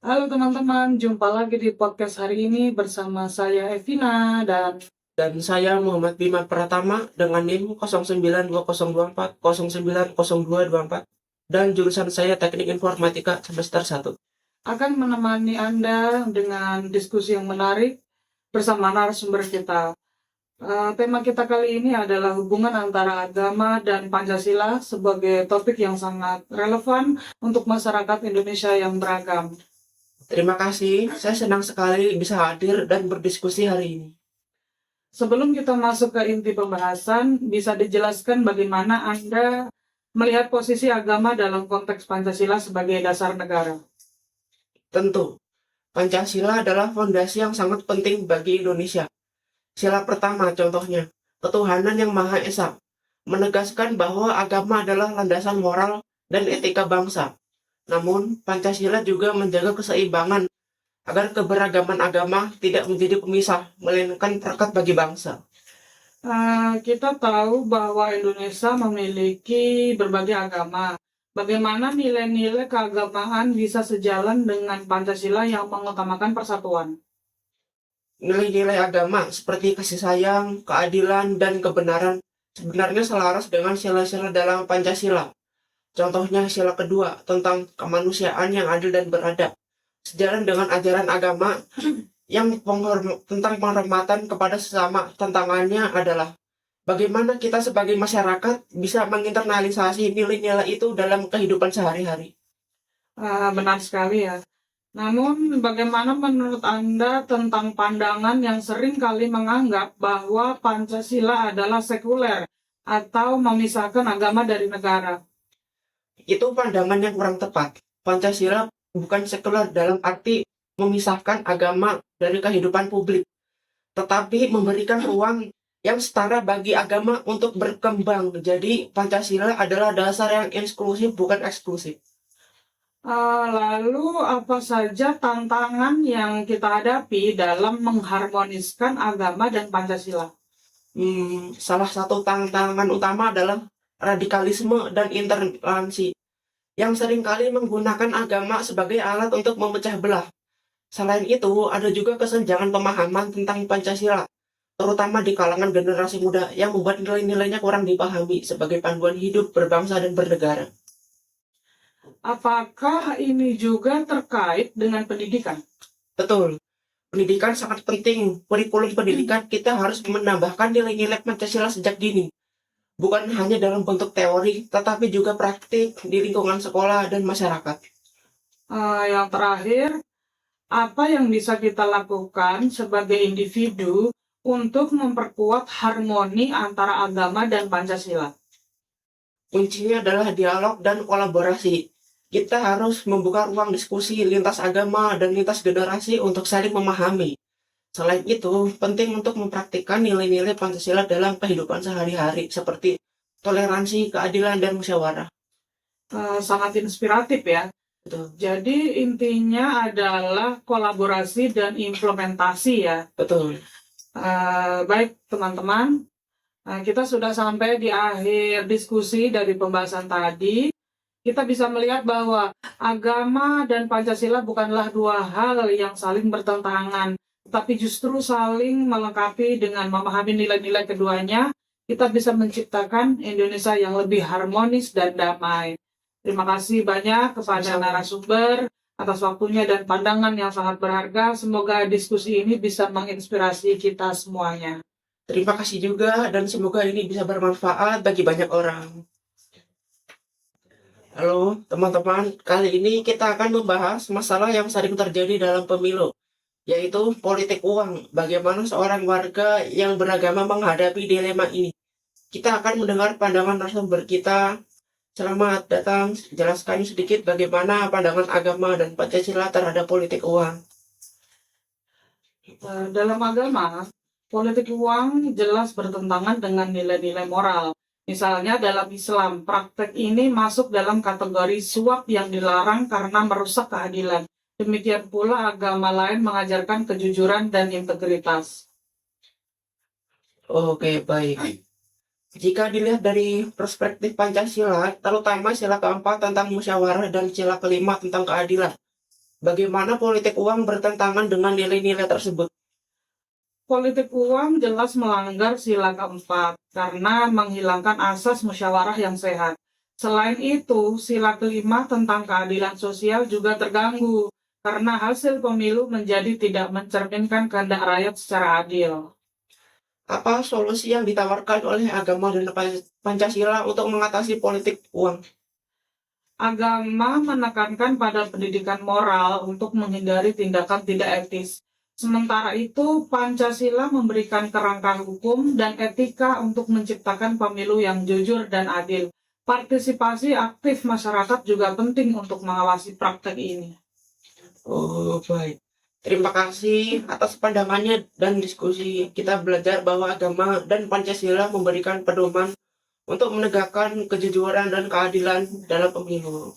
Halo teman-teman, jumpa lagi di podcast hari ini bersama saya Evina Dan saya Muhammad Bima Pratama dengan NIM 092024 dan jurusan saya Teknik Informatika semester 1. akan menemani Anda dengan diskusi yang menarik bersama narasumber kita. Tema kita kali ini adalah hubungan antara agama dan Pancasila sebagai topik yang sangat relevan untuk masyarakat Indonesia yang beragam. Terima kasih, saya senang sekali bisa hadir dan berdiskusi hari ini. Sebelum kita masuk ke inti pembahasan, bisa dijelaskan bagaimana Anda melihat posisi agama dalam konteks Pancasila sebagai dasar negara? Tentu, Pancasila adalah fondasi yang sangat penting bagi Indonesia. Sila pertama contohnya, ketuhanan yang Maha Esa, menegaskan bahwa agama adalah landasan moral dan etika bangsa. Namun, Pancasila juga menjaga keseimbangan agar keberagaman agama tidak menjadi pemisah, melainkan perekat bagi bangsa. Kita tahu bahwa Indonesia memiliki berbagai agama. Bagaimana nilai-nilai keagamaan bisa sejalan dengan Pancasila yang mengutamakan persatuan? Nilai-nilai agama seperti kasih sayang, keadilan, dan kebenaran sebenarnya selaras dengan sila-sila dalam Pancasila. Contohnya sila kedua tentang kemanusiaan yang adil dan beradab. Sejalan dengan ajaran agama yang tentang penghormatan kepada sesama. Tantangannya adalah bagaimana kita sebagai masyarakat bisa menginternalisasi nilai-nilai itu dalam kehidupan sehari-hari. Benar sekali ya. Namun, bagaimana menurut Anda tentang pandangan yang sering kali menganggap bahwa Pancasila adalah sekuler atau memisahkan agama dari negara? Itu pandangan yang kurang tepat. Pancasila bukan sekuler dalam arti memisahkan agama dari kehidupan publik, tetapi memberikan ruang yang setara bagi agama untuk berkembang. Jadi Pancasila adalah dasar yang inklusif bukan eksklusif. Lalu apa saja tantangan yang kita hadapi dalam mengharmoniskan agama dan Pancasila? Salah satu tantangan utama adalah radikalisme dan intoleransi yang seringkali menggunakan agama sebagai alat untuk memecah belah. Selain itu, ada juga kesenjangan pemahaman tentang Pancasila, terutama di kalangan generasi muda yang membuat nilai-nilainya kurang dipahami sebagai panduan hidup berbangsa dan bernegara. Apakah ini juga terkait dengan pendidikan? Betul, pendidikan sangat penting. Kurikulum pendidikan kita harus menambahkan nilai-nilai Pancasila sejak dini. Bukan hanya dalam bentuk teori, tetapi juga praktik di lingkungan sekolah dan masyarakat. Yang terakhir, apa yang bisa kita lakukan sebagai individu untuk memperkuat harmoni antara agama dan Pancasila? Kuncinya adalah dialog dan kolaborasi. Kita harus membuka ruang diskusi lintas agama dan lintas generasi untuk saling memahami. Selain itu, penting untuk mempraktikkan nilai-nilai Pancasila dalam kehidupan sehari-hari seperti toleransi, keadilan, dan musyawarah. Sangat inspiratif ya. Betul. Jadi intinya adalah kolaborasi dan implementasi ya. Betul. Baik teman-teman, kita sudah sampai di akhir diskusi dari pembahasan tadi. Kita bisa melihat bahwa agama dan Pancasila bukanlah dua hal yang saling bertentangan, tapi justru saling melengkapi. Dengan memahami nilai-nilai keduanya, kita bisa menciptakan Indonesia yang lebih harmonis dan damai. Terima kasih banyak kepada narasumber atas waktunya dan pandangan yang sangat berharga. Semoga diskusi ini bisa menginspirasi kita semuanya. Terima kasih juga dan semoga ini bisa bermanfaat bagi banyak orang. Halo teman-teman, kali ini kita akan membahas masalah yang sering terjadi dalam pemilu, yaitu politik uang. Bagaimana seorang warga yang beragama menghadapi dilema ini. Kita akan mendengar pandangan narasumber kita. Selamat datang, jelaskan sedikit bagaimana pandangan agama dan Pancasila terhadap politik uang. Dalam agama, politik uang jelas bertentangan dengan nilai-nilai moral. Misalnya dalam Islam, praktek ini masuk dalam kategori suap yang dilarang karena merusak keadilan. Demikian pula agama lain mengajarkan kejujuran dan integritas. Oke, baik. Jika dilihat dari perspektif Pancasila, terutama sila keempat tentang musyawarah dan sila kelima tentang keadilan, Bagaimana politik uang bertentangan dengan nilai-nilai tersebut? Politik uang jelas melanggar sila keempat karena menghilangkan asas musyawarah yang sehat. Selain itu, sila kelima tentang keadilan sosial juga terganggu karena hasil pemilu menjadi tidak mencerminkan kehendak rakyat secara adil. Apa solusi yang ditawarkan oleh agama dan Pancasila untuk mengatasi politik uang? Agama menekankan pada pendidikan moral untuk menghindari tindakan tidak etis. Sementara itu, Pancasila memberikan kerangka hukum dan etika untuk menciptakan pemilu yang jujur dan adil. Partisipasi aktif masyarakat juga penting untuk mengawasi praktek ini. Oh, baik. Terima kasih atas pandangannya dan diskusi. Kita belajar bahwa agama dan Pancasila memberikan pedoman untuk menegakkan kejujuran dan keadilan dalam pemilu.